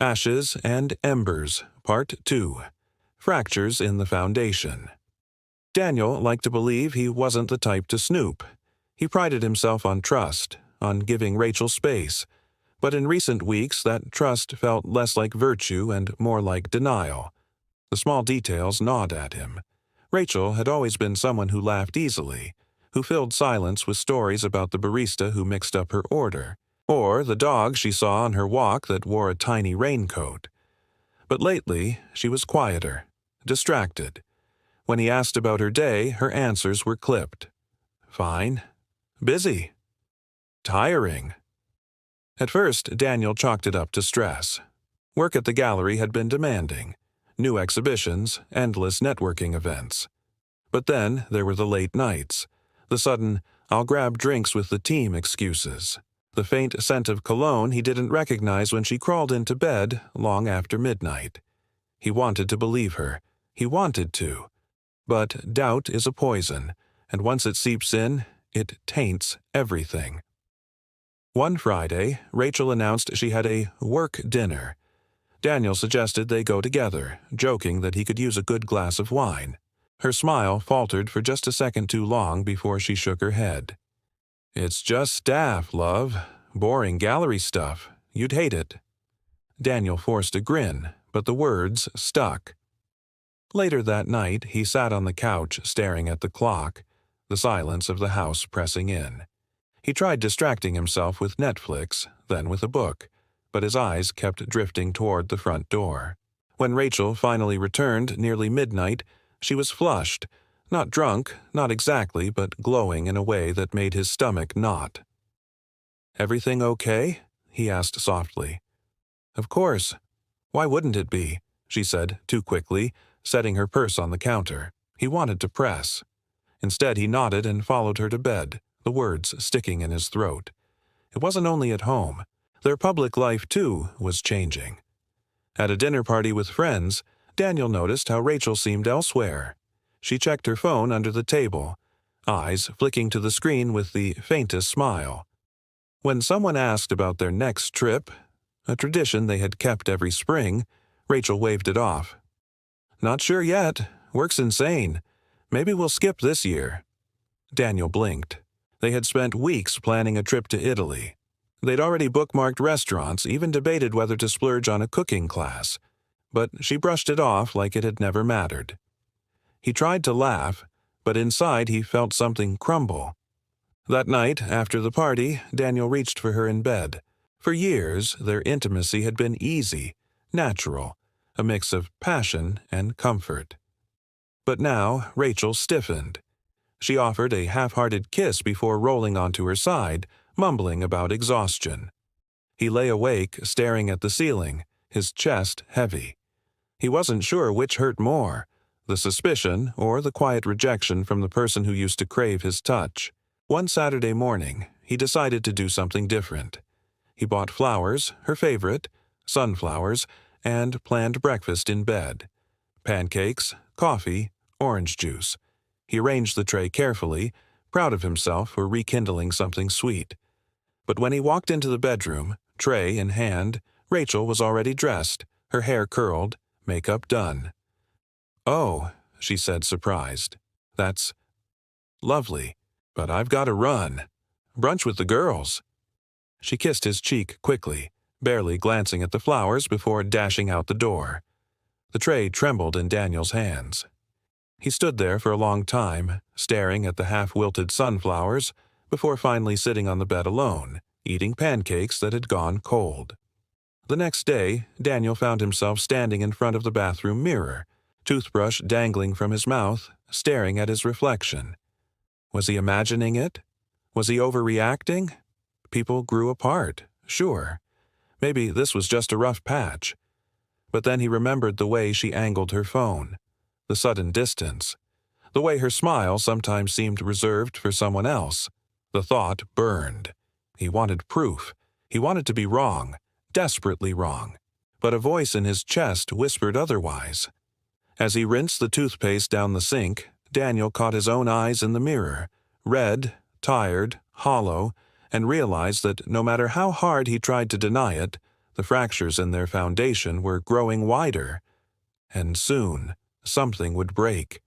Ashes and Embers, Part 2. Fractures in the Foundation. Daniel liked to believe he wasn't the type to snoop. He prided himself on trust, on giving Rachel space. But in recent weeks, that trust felt less like virtue and more like denial. The small details gnawed at him. Rachel had always been someone who laughed easily, who filled silence with stories about the barista who mixed up her order, or the dog she saw on her walk that wore a tiny raincoat. But lately, she was quieter, distracted. When he asked about her day, her answers were clipped. Fine. Busy. Tiring. At first, Daniel chalked it up to stress. Work at the gallery had been demanding. New exhibitions, endless networking events. But then there were the late nights, the sudden, "I'll grab drinks with the team" excuses, the faint scent of cologne he didn't recognize when she crawled into bed long after midnight. He wanted to believe her. He wanted to. But doubt is a poison, and once it seeps in, it taints everything. One Friday, Rachel announced she had a work dinner. Daniel suggested they go together, joking that he could use a good glass of wine. Her smile faltered for just a second too long before she shook her head. "It's just staff, love. Boring gallery stuff. You'd hate it." Daniel forced a grin, but the words stuck. Later that night, he sat on the couch staring at the clock, the silence of the house pressing in. He tried distracting himself with Netflix, then with a book, but his eyes kept drifting toward the front door. When Rachel finally returned nearly midnight, she was flushed, not drunk, not exactly, but glowing in a way that made his stomach knot. "Everything okay?" he asked softly. "Of course. Why wouldn't it be?" she said too quickly, setting her purse on the counter. He wanted to press. Instead, he nodded and followed her to bed, the words sticking in his throat. It wasn't only at home. Their public life, too, was changing. At a dinner party with friends, Daniel noticed how Rachel seemed elsewhere. She checked her phone under the table, eyes flicking to the screen with the faintest smile. When someone asked about their next trip, a tradition they had kept every spring, Rachel waved it off. "Not sure yet. Work's insane. Maybe we'll skip this year." Daniel blinked. They had spent weeks planning a trip to Italy. They'd already bookmarked restaurants, even debated whether to splurge on a cooking class. But she brushed it off like it had never mattered. He tried to laugh, but inside he felt something crumble. That night, after the party, Daniel reached for her in bed. For years, their intimacy had been easy, natural, a mix of passion and comfort. But now, Rachel stiffened. She offered a half-hearted kiss before rolling onto her side, mumbling about exhaustion. He lay awake, staring at the ceiling, his chest heavy. He wasn't sure which hurt more, the suspicion or the quiet rejection from the person who used to crave his touch. One Saturday morning, he decided to do something different. He bought flowers, her favorite, sunflowers, and planned breakfast in bed. Pancakes, coffee, orange juice. He arranged the tray carefully, proud of himself for rekindling something sweet. But when he walked into the bedroom, tray in hand, Rachel was already dressed, her hair curled, makeup done. "Oh," she said, surprised. "That's lovely, but I've got to run. Brunch with the girls." She kissed his cheek quickly, barely glancing at the flowers before dashing out the door. The tray trembled in Daniel's hands. He stood there for a long time, staring at the half-wilted sunflowers, before finally sitting on the bed alone, eating pancakes that had gone cold. The next day, Daniel found himself standing in front of the bathroom mirror, toothbrush dangling from his mouth, staring at his reflection. Was he imagining it? Was he overreacting? People grew apart, sure. Maybe this was just a rough patch. But then he remembered the way she angled her phone, the sudden distance, the way her smile sometimes seemed reserved for someone else. The thought burned. He wanted proof. He wanted to be wrong, desperately wrong. But a voice in his chest whispered otherwise. As he rinsed the toothpaste down the sink, Daniel caught his own eyes in the mirror, red, tired, hollow, and realized that no matter how hard he tried to deny it, The fractures in their foundation were growing wider, and soon something would break.